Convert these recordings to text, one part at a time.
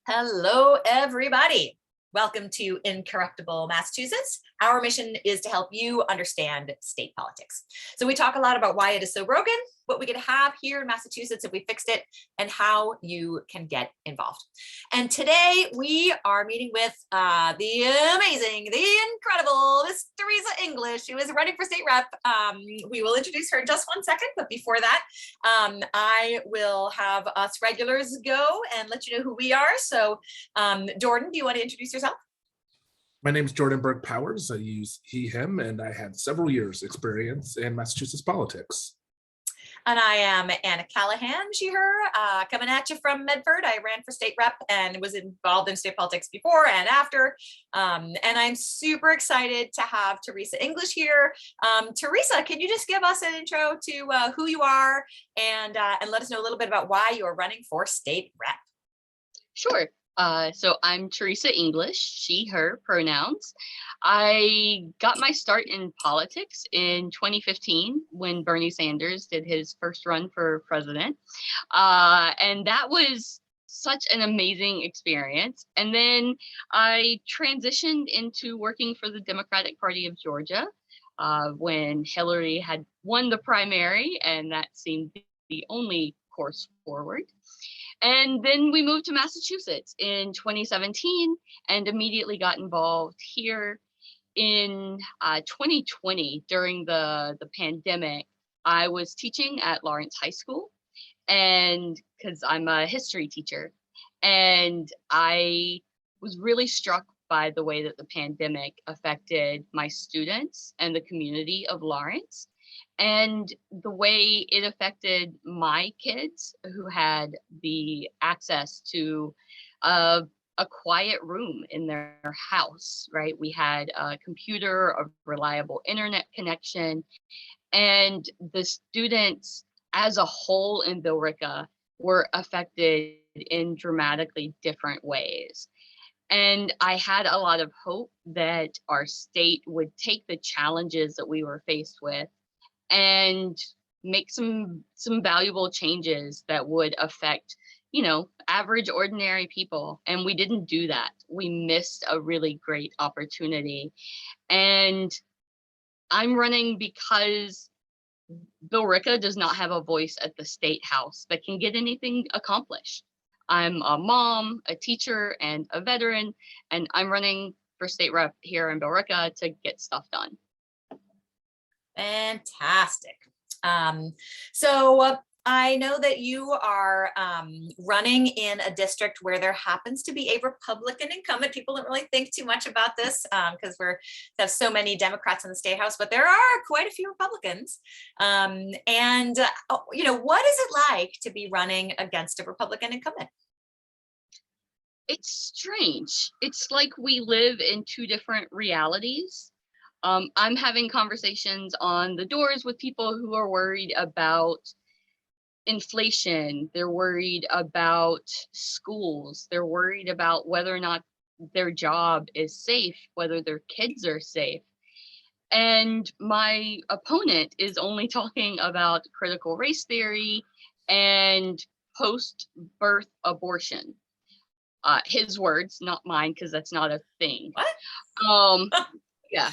Hello, everybody. Welcome to Incorruptible Massachusetts. Our mission is to help you understand state politics. So we talk a lot about why it is so broken, what we could have here in Massachusetts if we fixed it, and how you can get involved. And today we are meeting with the amazing, the incredible Miss Teresa English, who is running for state rep. We will introduce her in just one second, but before that, I will have us regulars go and let you know who we are. So Jordan, do you want to introduce yourself? My name is Jordan Berg Powers. I use he, him, and I have several years experience in Massachusetts politics. And I am Anna Callahan, she, her, coming at you from Medford. I ran for state rep and was involved in state politics before and after. And I'm super excited to have Teresa English here. Teresa, can you just give us an intro to who you are and let us know a little bit about why you are running for state rep? Sure. So I'm Teresa English, she, her pronouns. I got my start in politics in 2015 when Bernie Sanders did his first run for president. And that was such an amazing experience. And then I transitioned into working for the Democratic Party of Georgia when Hillary had won the primary, and that seemed the only course forward. And then we moved to Massachusetts in 2017 and immediately got involved here in 2020 during the pandemic. I was teaching at Lawrence High School, and because I'm a history teacher, and I was really struck by the way that the pandemic affected my students and the community of Lawrence, and the way it affected my kids who had the access to a quiet room in their house, right? We had a computer, a reliable internet connection, and the students as a whole in Billerica were affected in dramatically different ways. And I had a lot of hope that our state would take the challenges that we were faced with and make some valuable changes that would affect, average ordinary people. And we didn't do that. We missed a really great opportunity. And I'm running because Billerica does not have a voice at the state house that can get anything accomplished. I'm a mom, a teacher, and a veteran, and I'm running for state rep here in Billerica to get stuff done. Fantastic. So I know that you are running in a district where there happens to be a Republican incumbent. People don't really think too much about this because we have so many Democrats in the state house, but there are quite a few Republicans. What is it like to be running against a Republican incumbent? It's strange. It's like we live in two different realities. I'm having conversations on the doors with people who are worried about inflation. They're worried about schools. They're worried about whether or not their job is safe, whether their kids are safe. And my opponent is only talking about critical race theory and post-birth abortion. His words, not mine, because that's not a thing. What? Yeah.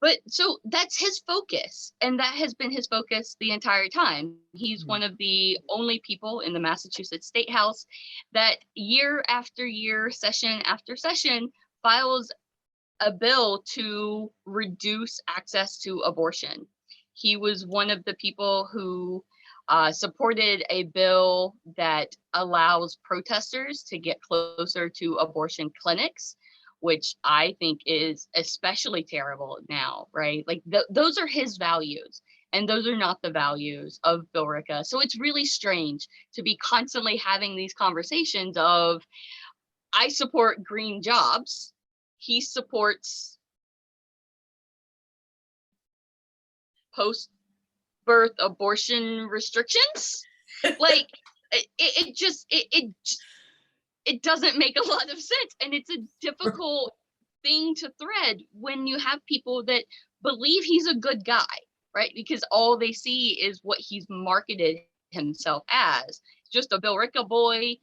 But so that's his focus, and that has been his focus the entire time. He's one of the only people in the Massachusetts State House that year after year, session after session, files a bill to reduce access to abortion. He was one of the people who supported a bill that allows protesters to get closer to abortion clinics, which I think is especially terrible now, right? Like those are his values, and those are not the values of Billerica. So it's really strange to be constantly having these conversations of, I support green jobs, he supports post-birth abortion restrictions. Like it doesn't make a lot of sense, and it's a difficult thing to thread when you have people that believe he's a good guy, right? Because all they see is what he's marketed himself as, just a Billerica boy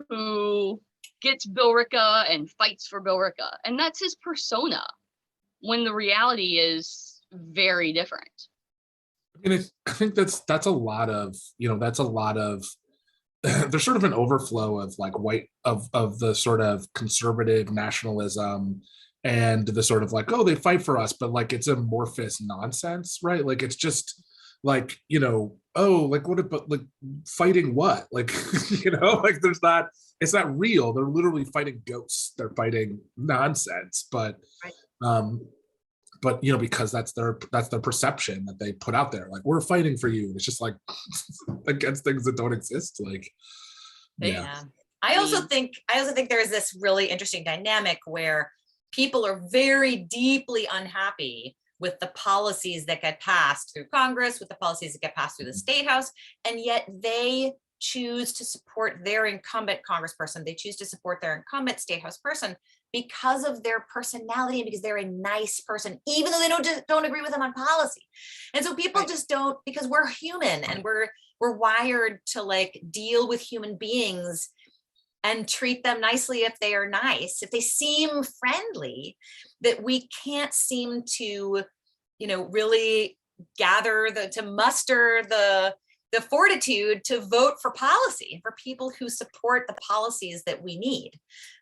who gets Billerica and fights for Billerica. And that's his persona, when the reality is very different. I mean, I think that's a lot of, that's a lot of, there's sort of an overflow of like of the sort of conservative nationalism and the sort of like, oh, they fight for us, but like it's amorphous nonsense, right? Like it's just like, oh, like what about like fighting what? Like, like there's not, it's not real. They're literally fighting ghosts. They're fighting nonsense, but because that's their perception that they put out there. Like, we're fighting for you. It's just like against things that don't exist. Like, yeah. I also think there's this really interesting dynamic where people are very deeply unhappy with the policies that get passed through Congress, with the policies that get passed through the State House, and yet they choose to support their incumbent congressperson. They choose to support their incumbent State House person because of their personality and because they're a nice person, even though they don't agree with them on policy. And so people just don't, because we're human and we're wired to like deal with human beings and treat them nicely if they are nice, if they seem friendly, that we can't seem to, really to muster the fortitude to vote for policy, for people who support the policies that we need.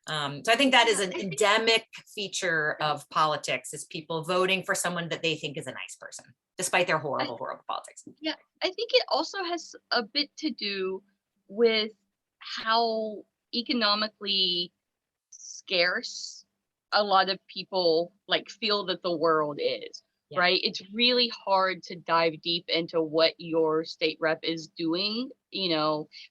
So I think that is an endemic feature of politics, is people voting for someone that they think is a nice person, despite their horrible politics. Yeah, I think it also has a bit to do with how economically scarce a lot of people like feel that the world is. Yeah. Right? It's really hard to dive deep into what your state rep is doing,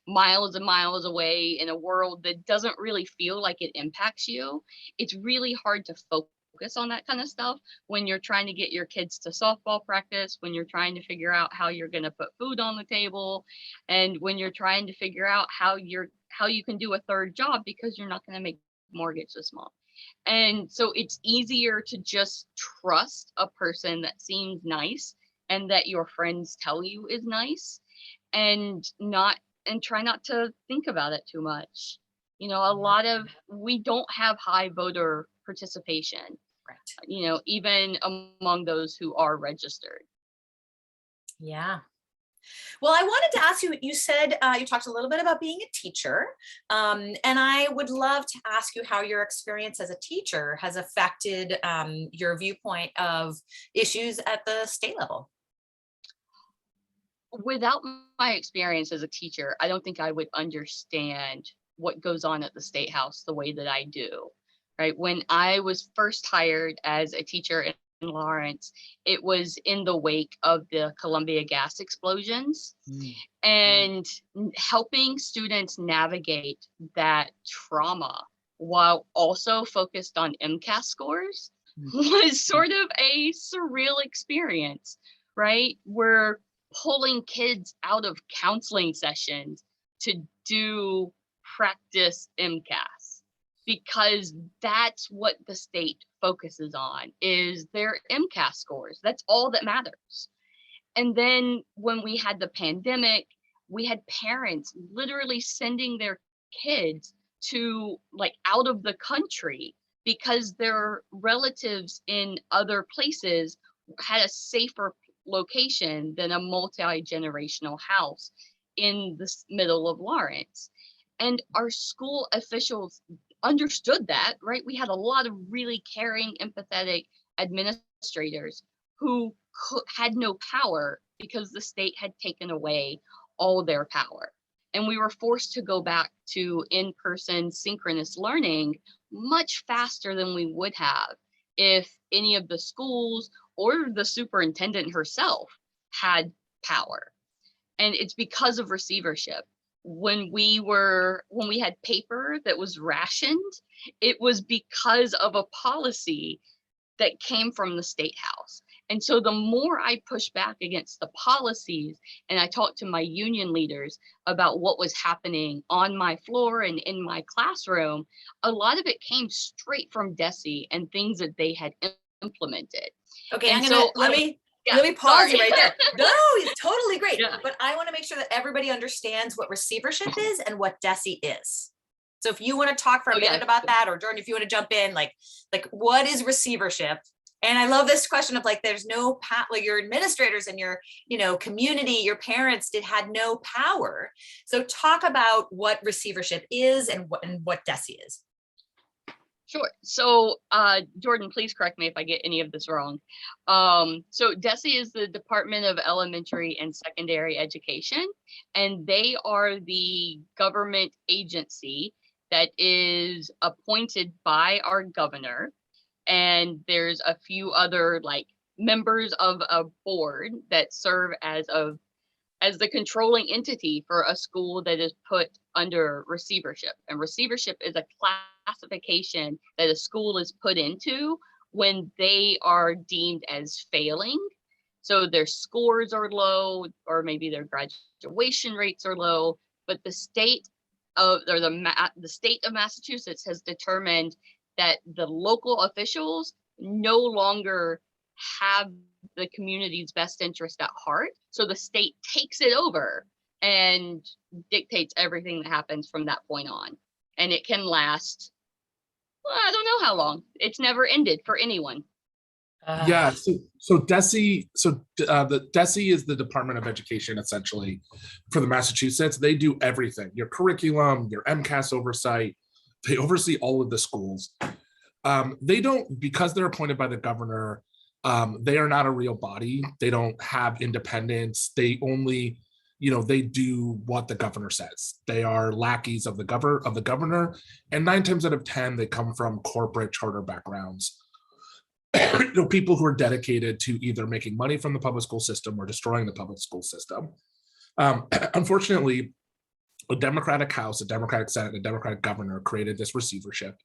miles and miles away in a world that doesn't really feel like it impacts you. It's really hard to focus on that kind of stuff when you're trying to get your kids to softball practice, when you're trying to figure out how you're going to put food on the table, and when you're trying to figure out how you can do a third job because you're not going to make mortgage this month. And so it's easier to just trust a person that seems nice and that your friends tell you is nice, and try not to think about it too much. We don't have high voter participation, right? Even among those who are registered. Yeah. Well, I wanted to ask you, you said you talked a little bit about being a teacher, and I would love to ask you how your experience as a teacher has affected your viewpoint of issues at the state level. Without my experience as a teacher, I don't think I would understand what goes on at the State House the way that I do. Right? When I was first hired as a teacher in Lawrence, it was in the wake of the Columbia gas explosions, and helping students navigate that trauma while also focused on MCAS scores was sort of a surreal experience, right? We're pulling kids out of counseling sessions to do practice MCAS, because that's what the state focuses on, is their MCAS scores. That's all that matters. And then when we had the pandemic, we had parents literally sending their kids to like out of the country because their relatives in other places had a safer location than a multi-generational house in the middle of Lawrence. And our school officials understood that, right? We had a lot of really caring, empathetic administrators who had no power because the state had taken away all their power. And we were forced to go back to in-person synchronous learning much faster than we would have if any of the schools or the superintendent herself had power. And it's because of receivership. When we had paper that was rationed, it was because of a policy that came from the State House. And so the more I pushed back against the policies and I talked to my union leaders about what was happening on my floor and in my classroom, a lot of it came straight from DESE and things that they had implemented. Okay, let me pause you right there. No, it's totally great. Yeah. But I want to make sure that everybody understands what receivership is and what DESE is. So if you want to talk for a Oh, yeah. minute about that, or Jordan, if you want to jump in, like what is receivership? And I love this question of like, there's no like your administrators and your, community, your parents had no power. So talk about what receivership is and what DESE is. Sure. So, Jordan, please correct me if I get any of this wrong. So DESE is the Department of Elementary and Secondary Education, and they are the government agency that is appointed by our governor. And there's a few other like members of a board that serve as the controlling entity for a school that is put under receivership. And receivership is a classification that a school is put into when they are deemed as failing. So their scores are low, or maybe their graduation rates are low, but the state of Massachusetts has determined that the local officials no longer have the community's best interest at heart. So the state takes it over and dictates everything that happens from that point on. And it can last, well, I don't know how long. It's never ended for anyone. Yeah, so DESE, the DESE is the Department of Education essentially for the Massachusetts. They do everything, your curriculum, your MCAS oversight. They oversee all of the schools. They don't, because they're appointed by the governor, they are not a real body. They don't have independence. They only, they do what the governor says. They are lackeys of the governor, and 9 times out of 10, they come from corporate charter backgrounds. People who are dedicated to either making money from the public school system or destroying the public school system. Unfortunately, a Democratic House, a Democratic Senate, and a Democratic governor created this receivership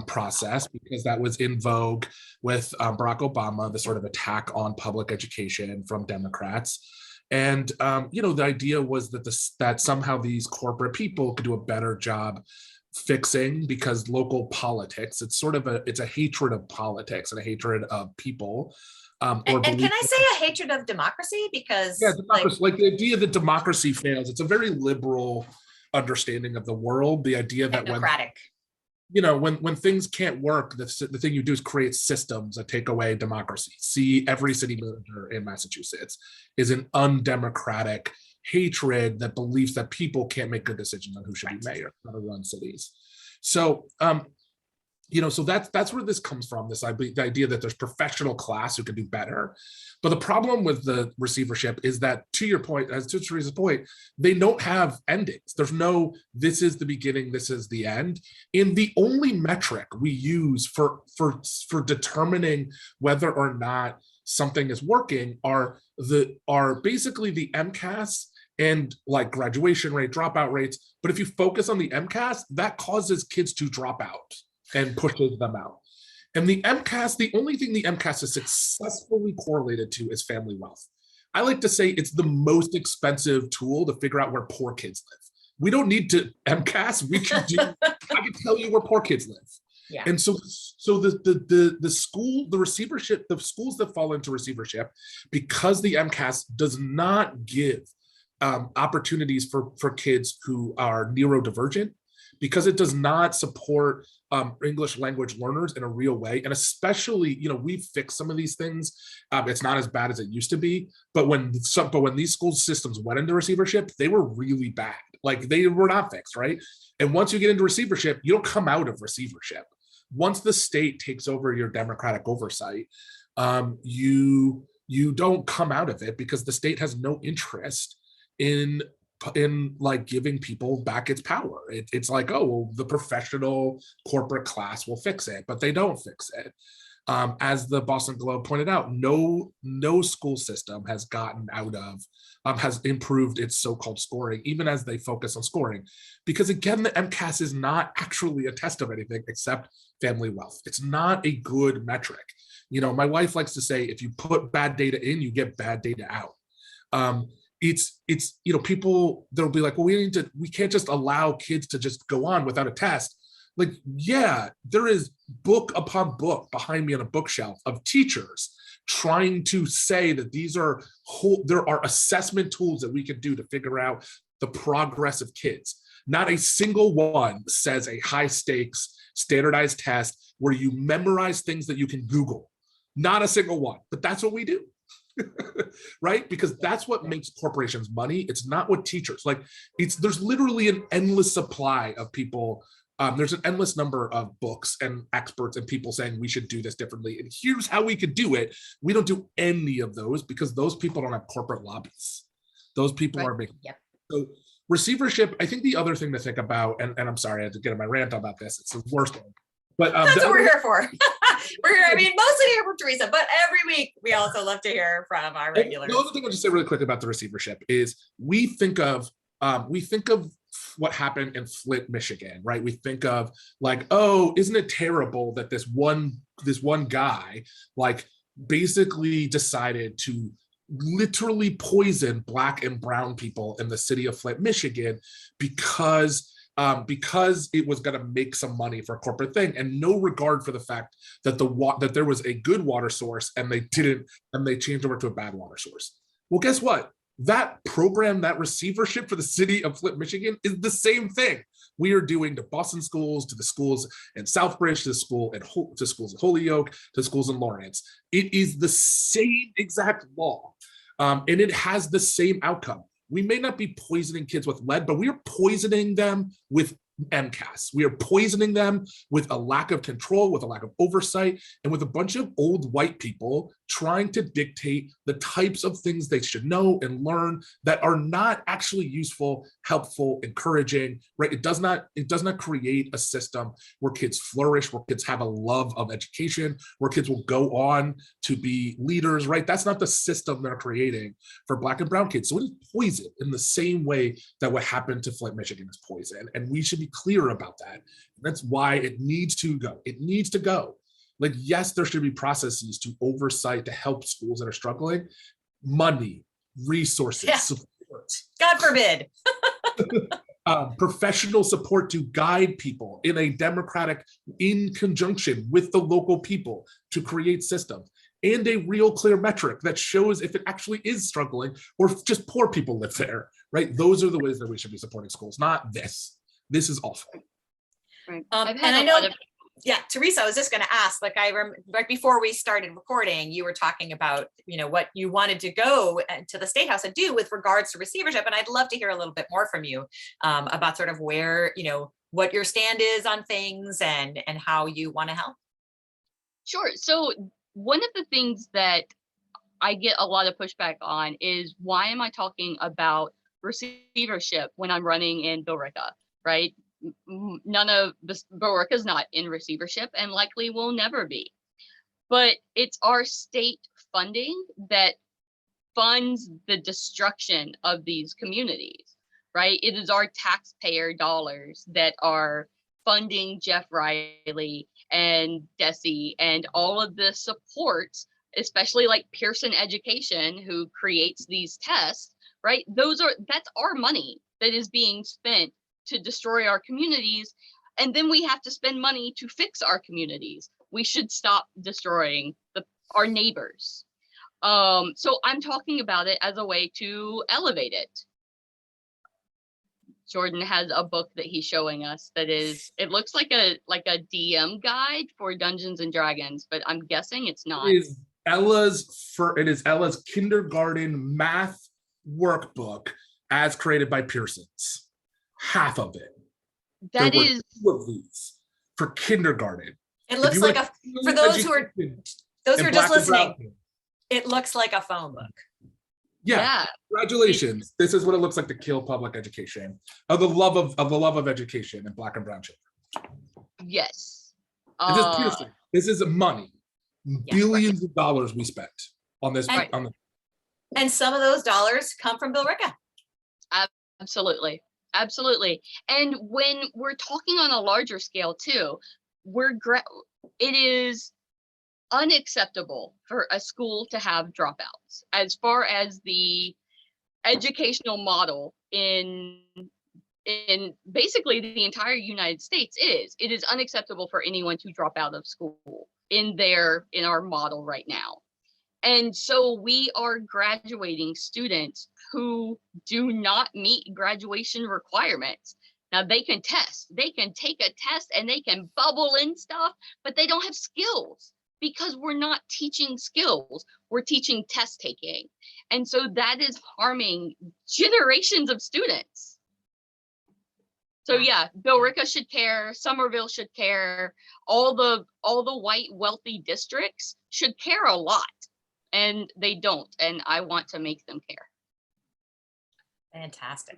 process because that was in vogue with Barack Obama, the sort of attack on public education from Democrats. And, the idea was that somehow these corporate people could do a better job fixing, because local politics, it's a hatred of politics and a hatred of people. And can I say a hatred of democracy? Because democracy, like the idea that democracy fails, it's a very liberal understanding of the world. The idea that when things can't work, the thing you do is create systems that take away democracy. See, every city manager in Massachusetts is an undemocratic hatred that believes that people can't make good decisions on who should be mayor, how to run cities. So, so that's where this comes from, the idea that there's professional class who can do better. But the problem with the receivership is that, to your point, as to Teresa's point, they don't have endings. There's no, this is the beginning, this is the end. And the only metric we use for determining whether or not something is working are basically the MCAS and like graduation rate, dropout rates. But if you focus on the MCAS, that causes kids to drop out and pushes them out. And the MCAS, the only thing the MCAS is successfully correlated to is family wealth. I like to say it's the most expensive tool to figure out where poor kids live. We don't need to MCAS. I can tell you where poor kids live. Yeah. And so the receivership, the schools that fall into receivership, because the MCAS does not give opportunities for kids who are neurodivergent, because it does not support English language learners in a real way. And especially, we've fixed some of these things. It's not as bad as it used to be. But when these school systems went into receivership, they were really bad. Like, they were not fixed, right? And once you get into receivership, you don't come out of receivership. Once the state takes over your democratic oversight, you don't come out of it, because the state has no interest in like giving people back its power. It's like, oh, well, the professional corporate class will fix it, but they don't fix it. As the Boston Globe pointed out, no school system has gotten out of, has improved its so-called scoring, even as they focus on scoring. Because again, the MCAS is not actually a test of anything except family wealth. It's not a good metric. My wife likes to say, if you put bad data in, you get bad data out. It's people, they'll be like, well, we can't just allow kids to just go on without a test. Like, yeah, there is book upon book behind me on a bookshelf of teachers trying to say that there are assessment tools that we can do to figure out the progress of kids. Not a single one says a high stakes standardized test where you memorize things that you can Google. Not a single one, but that's what we do. Right? Because that's what makes corporations money. It's not what teachers like. There's literally an endless supply of people. There's an endless number of books and experts and people saying we should do this differently. And here's how we could do it. We don't do any of those because those people don't have corporate lobbies. Those people are making. Yep. So receivership, I think the other thing to think about, and I'm sorry, I had to get in my rant about this. It's the worst one. But that's what we're here for. We're here, I mean, mostly here from Teresa, but every week we also love to hear from our regulars. The other thing I'll just say really quick about the receivership is we think of what happened in Flint, Michigan, right? We think of like, oh, isn't it terrible that this one guy like basically decided to literally poison Black and brown people in the city of Flint, Michigan, because it was going to make some money for a corporate thing, and no regard for the fact that that there was a good water source and they changed over to a bad water source. Well, guess what? That program, that receivership for the city of Flint, Michigan, is the same thing we are doing to Boston schools, to the schools in Southbridge, to schools in Holyoke, to schools in Lawrence. It is the same exact law, and it has the same outcome. We may not be poisoning kids with lead, but we are poisoning them with MCAS. We are poisoning them with a lack of control, with a lack of oversight, and with a bunch of old white people trying to dictate the types of things they should know and learn that are not actually useful, helpful, encouraging, right? It does not create a system where kids flourish, where kids have a love of education, where kids will go on to be leaders, right? That's not the system they're creating for Black and brown kids. So it is poison in the same way that what happened to Flint, Michigan is poison. And we should be clear about that. That's why it needs to go. It needs to go. Like, yes, there should be processes to oversight to help schools that are struggling. Money, resources, support. God forbid. Professional support to guide people in a democratic, in conjunction with the local people to create systems, and a real clear metric that shows if it actually is struggling or if just poor people live there, right? Those are the ways that we should be supporting schools, not this. This is awful. Right. And I know, Teresa, I was just going to ask, like, right before we started recording, you were talking about, what you wanted to go to the State House and do with regards to receivership. And I'd love to hear a little bit more from you about sort of where, what your stand is on things and how you want to help. Sure. So one of the things that I get a lot of pushback on is, why am I talking about receivership when I'm running in Billerica, right? None of Billerica is not in receivership and likely will never be. But it's our state funding that funds the destruction of these communities, right? It is our taxpayer dollars that are funding Jeff Riley and Desi and all of the supports, especially like Pearson Education, who creates these tests, right? That's our money that is being spent to destroy our communities. And then we have to spend money to fix our communities. We should stop destroying our neighbors. So I'm talking about it as a way to elevate it. Jordan has a book that he's showing us that it looks like a DM guide for Dungeons and Dragons, but I'm guessing it's not. It is Ella's kindergarten math workbook as created by Pearson's. Half of it. That is two of these for kindergarten. It looks like for those who are just listening, it looks like a phone book. Yeah. Congratulations. This is what it looks like to kill public education, of the love of education in Black and brown children. Yes. This is Pearson. This is money. Billions of dollars we spent on this. And some of those dollars come from Billerica. Absolutely. Absolutely. And when we're talking on a larger scale too, it is unacceptable for a school to have dropouts. As far as the educational model in basically the entire United States it is unacceptable for anyone to drop out of school in our model right now. And so we are graduating students who do not meet graduation requirements. Now they can test, they can take a test and they can bubble in stuff, but they don't have skills because we're not teaching skills, we're teaching test taking. And so that is harming generations of students. So yeah, Billerica should care, Somerville should care, all the white wealthy districts should care a lot, and they don't, and I want to make them care. Fantastic.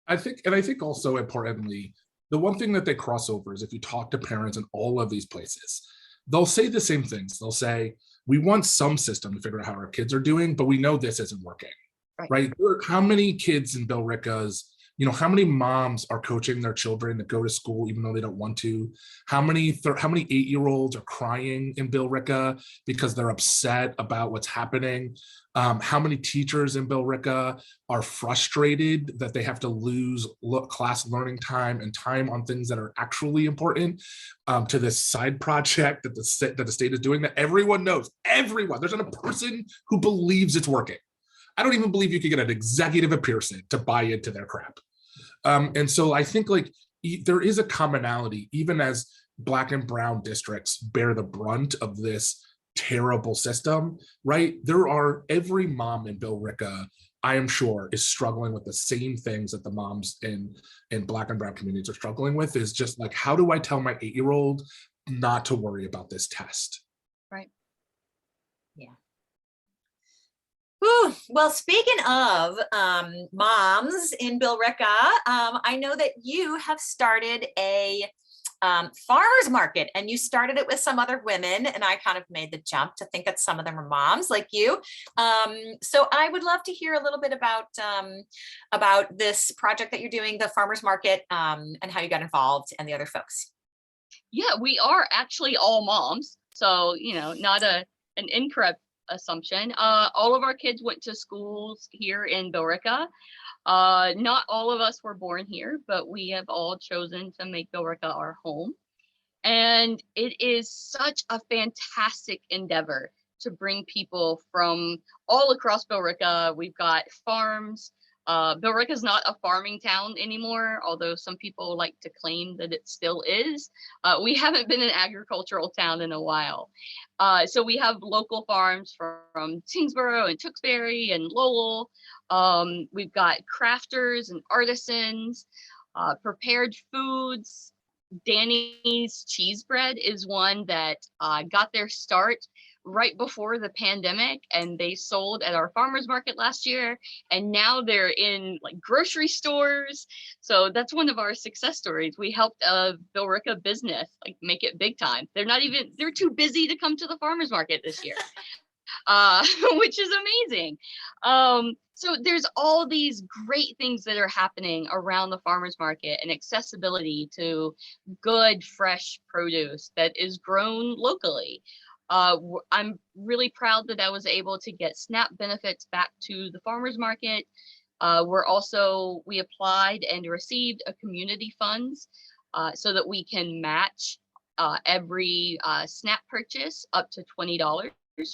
I think also importantly, the one thing that they cross over is if you talk to parents in all of these places, they'll say the same things. They'll say, we want some system to figure out how our kids are doing, but we know this isn't working, right? How many kids in Billerica's, how many moms are coaching their children to go to school even though they don't want to? How many 8-year-olds are crying in Billerica because they're upset about what's happening? How many teachers in Billerica are frustrated that they have to lose class learning time and time on things that are actually important to this side project that the state is doing that everyone knows, everyone, there's not a person who believes it's working. I don't even believe you could get an executive at Pearson to buy into their crap. And so I think like there is a commonality, even as Black and brown districts bear the brunt of this terrible system, right? Every mom in Billerica, I am sure, is struggling with the same things that the moms in Black and brown communities are struggling with, is just like, how do I tell my 8-year-old not to worry about this test? Right. Yeah. Ooh, well, speaking of moms in Billerica, I know that you have started a farmers market, and you started it with some other women, and I kind of made the jump to think that some of them are moms like you. So I would love to hear a little bit about this project that you're doing, the farmers market, and how you got involved, and the other folks. Yeah, we are actually all moms, so not an incorrect assumption. All of our kids went to schools here in Billerica. Not all of us were born here, but we have all chosen to make Billerica our home. And it is such a fantastic endeavor to bring people from all across Billerica. We've got farms. Billerica is not a farming town anymore, although some people like to claim that it still is. We haven't been an agricultural town in a while. So we have local farms from Tingsboro and Tewksbury and Lowell. We've got crafters and artisans, prepared foods. Danny's cheese bread is one that got their start right before the pandemic, and they sold at our farmers market last year, and now they're in like grocery stores. So that's one of our success stories. We helped a Billerica business like make it big time. They're too busy to come to the farmers market this year. Which is amazing. So there's all these great things that are happening around the farmers market, and accessibility to good, fresh produce that is grown locally. I'm really proud that I was able to get SNAP benefits back to the farmers market. We applied and received a community funds so that we can match every SNAP purchase up to $20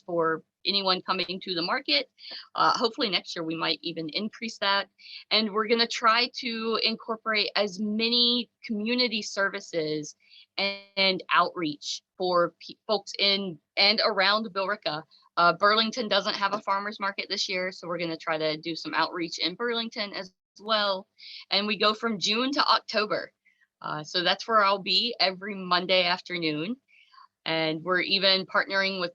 for anyone coming to the market. Hopefully next year we might even increase that. And we're going to try to incorporate as many community services and outreach for folks in and around Billerica. Burlington doesn't have a farmers market this year, so we're going to try to do some outreach in Burlington as well. And we go from June to October. So that's where I'll be every Monday afternoon. And we're even partnering with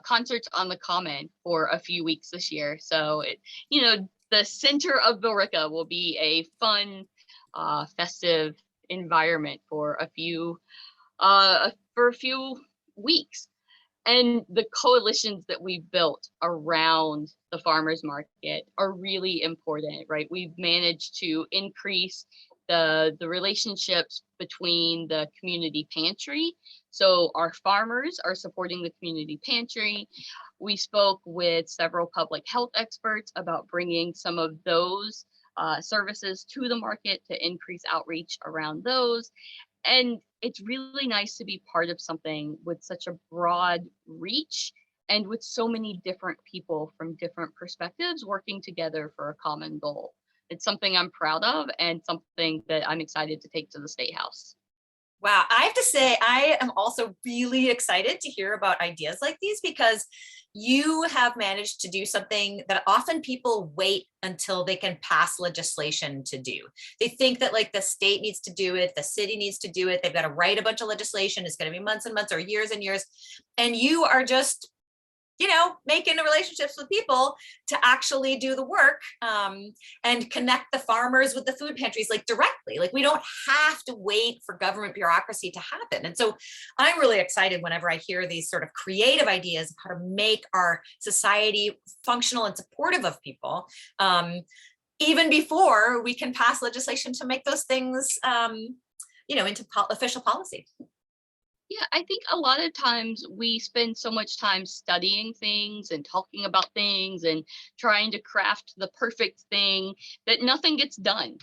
Concerts on the Common for a few weeks this year. So, the center of Billerica will be a fun, festive environment for a few weeks. And the coalitions that we've built around the farmers market are really important, right? We've managed to increase the relationships between the community pantry. So our farmers are supporting the community pantry. We spoke with several public health experts about bringing some of those services to the market to increase outreach around those. And it's really nice to be part of something with such a broad reach and with so many different people from different perspectives working together for a common goal. It's something I'm proud of and something that I'm excited to take to the State House. Wow, I have to say, I am also really excited to hear about ideas like these, because you have managed to do something that often people wait until they can pass legislation to do. They think that like the state needs to do it, the city needs to do it, they've got to write a bunch of legislation, it's going to be months and months or years and years. And you are just, making the relationships with people to actually do the work, and connect the farmers with the food pantries like directly. Like we don't have to wait for government bureaucracy to happen. And so I'm really excited whenever I hear these sort of creative ideas of how to make our society functional and supportive of people, even before we can pass legislation to make those things, into official policy. Yeah, I think a lot of times we spend so much time studying things and talking about things and trying to craft the perfect thing that nothing gets done.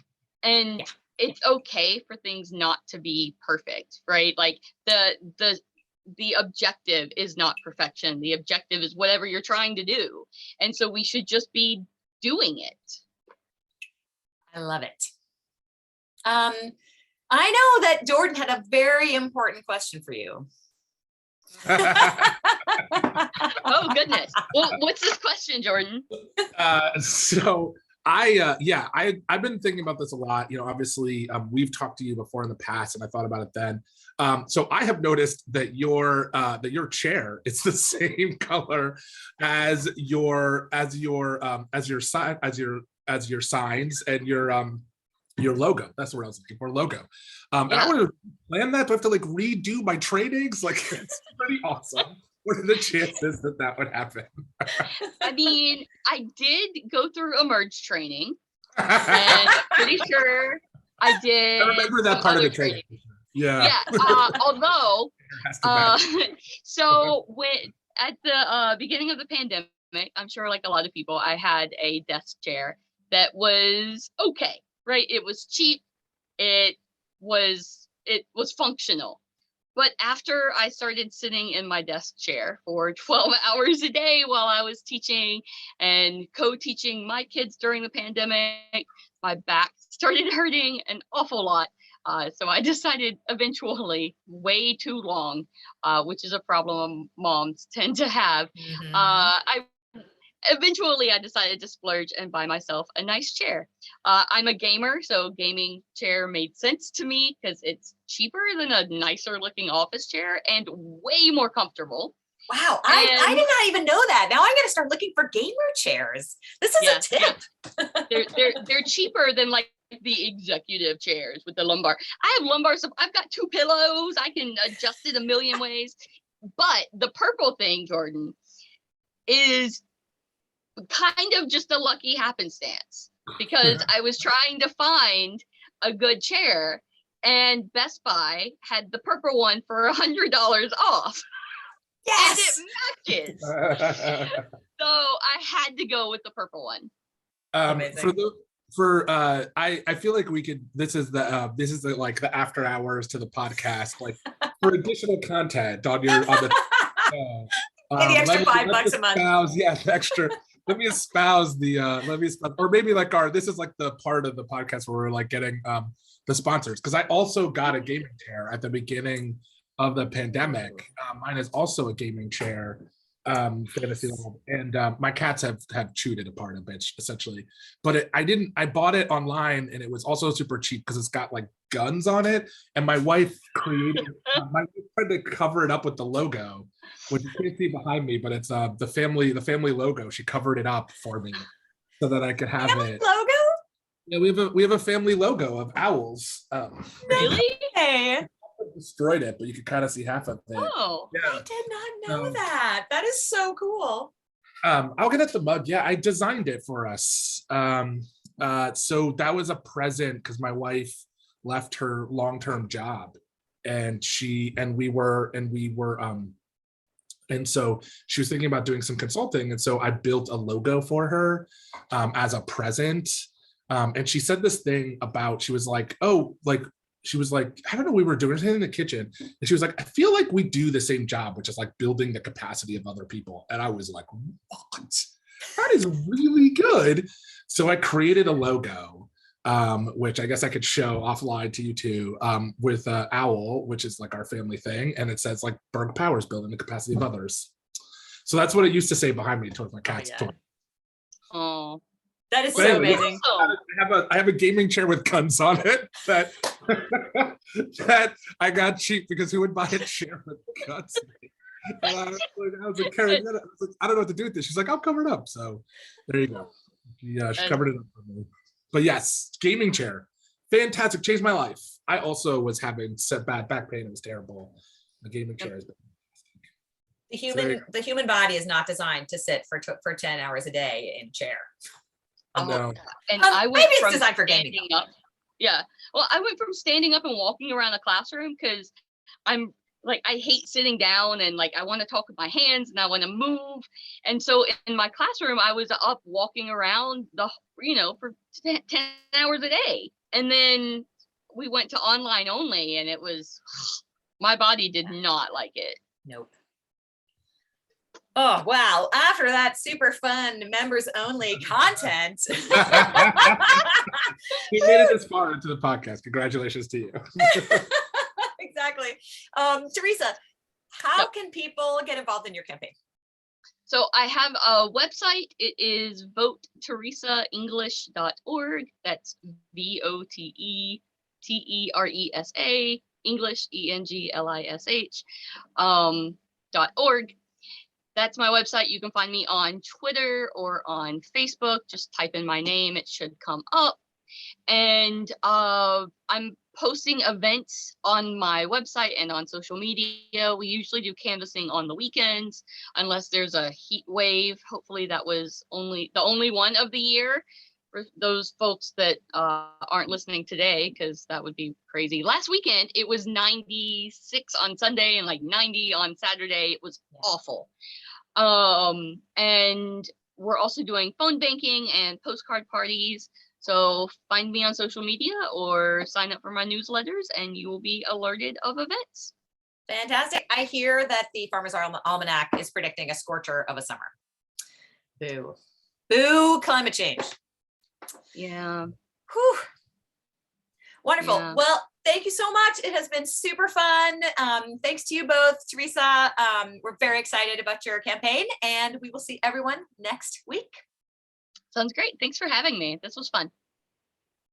And it's okay for things not to be perfect, right? Like the objective is not perfection. The objective is whatever you're trying to do. And so we should just be doing it. I love it. I know that Jordan had a very important question for you. Oh goodness. Well, what's this question, Jordan? So I've been thinking about this a lot. Obviously, we've talked to you before in the past, and I thought about it then. So I have noticed that your chair is the same color as your signs and your logo. That's what I was looking for, logo. And I want to plan that. Do I have to like redo my trainings? Like, it's pretty awesome. What are the chances that would happen? I mean, I did go through a merge training, and I'm pretty sure I did. I remember that part of the training. Yeah. Although, so at the beginning of the pandemic, I'm sure like a lot of people, I had a desk chair that was okay. Right, it was cheap, it was functional. But after I started sitting in my desk chair for 12 hours a day while I was teaching and co-teaching my kids during the pandemic, my back started hurting an awful lot. So I decided eventually, way too long, which is a problem moms tend to have. Eventually I decided to splurge and buy myself a nice chair. I'm a gamer, so gaming chair made sense to me because it's cheaper than a nicer looking office chair and way more comfortable. Wow, I did not even know that. Now I'm going to start looking for gamer chairs. This is a tip. Yeah. They're cheaper than like the executive chairs with the lumbar. I have lumbar, so I've got 2 pillows. I can adjust it a million ways. But the purple thing, Jordan, is kind of just a lucky happenstance, because I was trying to find a good chair and Best Buy had the purple one for $100 off. Yes, and it matches. So I had to go with the purple one. Amazing. I feel like we could, this is the like the after hours to the podcast, like for additional content on the the extra $5 a month. Extra. Let me espouse or maybe like this is like the part of the podcast where we're like getting the sponsors, because I also got a gaming chair at the beginning of the pandemic. Mine is also a gaming chair, fantasy level, and my cats have chewed it apart a bit essentially, but I bought it online, and it was also super cheap because it's got like guns on it, and my wife tried to cover it up with the logo, which you can't see behind me, but it's the family logo. She covered it up for me so that I could have it. Logo? Yeah, we have a family logo of owls. Really? Hey. Destroyed it, but you could kind of see half of it. Oh, yeah. I did not know that. That is so cool. I'll get at the mug. Yeah, I designed it for us. So that was a present because my wife left her long-term job, and so she was thinking about doing some consulting, and so I built a logo for her as a present. And she said this thing about, she was like, I don't know, we were doing something in the kitchen, and she was like, I feel like we do the same job, which is like building the capacity of other people. And I was like, what? that is really good. So I created a logo, which I guess I could show offline to you too, with owl, which is like our family thing, and it says like Berg powers building the capacity of others. So that's what it used to say behind me towards my cats. yeah. Oh, That is But so anyway, amazing. I have a gaming chair with guns on it that that I got cheap because who would buy a chair with guns? And I was like, Karen, I don't know what to do with this. She's like, I'll cover it up. So there you go. Yeah, she covered it up for me. But yes, gaming chair, fantastic, changed my life. I also was having bad back pain. It was terrible. The gaming chair has been. The human body is not designed to sit for 10 hours a day in a chair. No. And I went maybe it's from designed for gaming. standing up. Yeah. Well, I went from standing up and walking around the classroom because I'm like, I hate sitting down and like, I want to talk with my hands and I want to move. And so in my classroom, I was up walking around for 10 hours a day. And then we went to online only and it was, my body did not like it. Nope. Oh, wow. After that super fun members only content. You made it this far into the podcast. Congratulations to you. Exactly. Teresa, how can people get involved in your campaign? So I have a website. It is voteteresaenglish.org. That's VOTETERESA English ENGLISH .org. That's my website. You can find me on Twitter or on Facebook. Just type in my name. It should come up. And I'm posting events on my website and on social media. We usually do canvassing on the weekends, unless there's a heat wave. Hopefully that was the only one of the year for those folks that aren't listening today, because that would be crazy. Last weekend, it was 96 on Sunday and like 90 on Saturday. It was awful. And we're also doing phone banking and postcard parties. So find me on social media or sign up for my newsletters and you will be alerted of events. Fantastic. I hear that the Farmer's Almanac is predicting a scorcher of a summer. Boo. Boo, climate change. Yeah. Whew. Wonderful. Yeah. Well, thank you so much. It has been super fun. Thanks to you both, Teresa. We're very excited about your campaign and we will see everyone next week. Sounds great. Thanks for having me. This was fun.